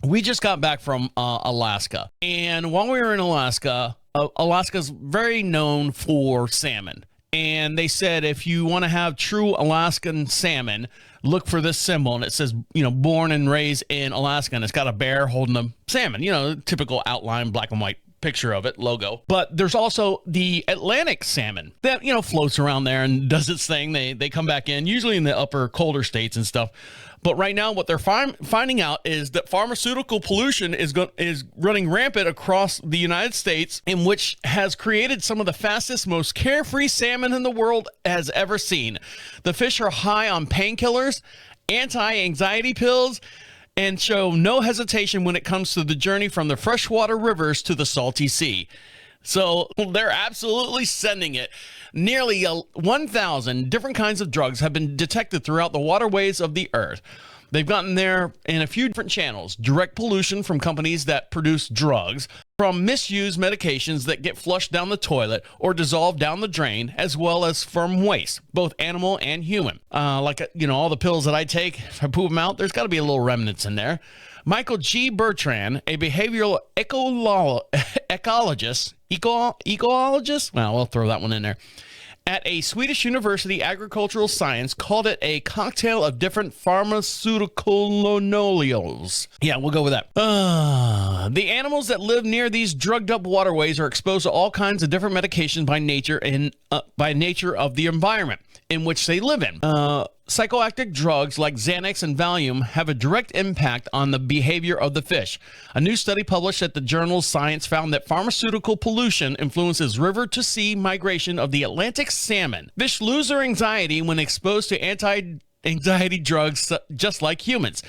We just got back from Alaska. And while we were in Alaska, Alaska's very known for salmon. And they said if you want to have true Alaskan salmon, look for this symbol. And it says, born and raised in Alaska. And it's got a bear holding a salmon, typical outline, black and white picture of it, logo. But there's also the Atlantic salmon that, floats around there and does its thing. They come back in, usually in the upper colder states and stuff. But right now, what they're finding out is that pharmaceutical pollution is running rampant across the United States, in which has created some of the fastest, most carefree salmon in the world has ever seen. The fish are high on painkillers, anti-anxiety pills, and show no hesitation when it comes to the journey from the freshwater rivers to the salty sea. So they're absolutely sending it. Nearly 1,000 different kinds of drugs have been detected throughout the waterways of the earth. They've gotten there in a few different channels: direct pollution from companies that produce drugs, from misused medications that get flushed down the toilet or dissolved down the drain, as well as from waste, both animal and human. All the pills that I take, if I poop them out, there's got to be a little remnants in there. Michael G. Bertrand, a behavioral ecologist, well, we'll throw that one in there, at a Swedish university agricultural science, called it a cocktail of different pharmaceutical linoleals. Yeah, we'll go with that. The animals that live near these drugged up waterways are exposed to all kinds of different medications by nature of the environment in which they live in. Psychoactive drugs like Xanax and Valium have a direct impact on the behavior of the fish. A new study published at the journal Science found that pharmaceutical pollution influences river-to-sea migration of the Atlantic salmon. Fish lose their anxiety when exposed to anti-anxiety drugs just like humans.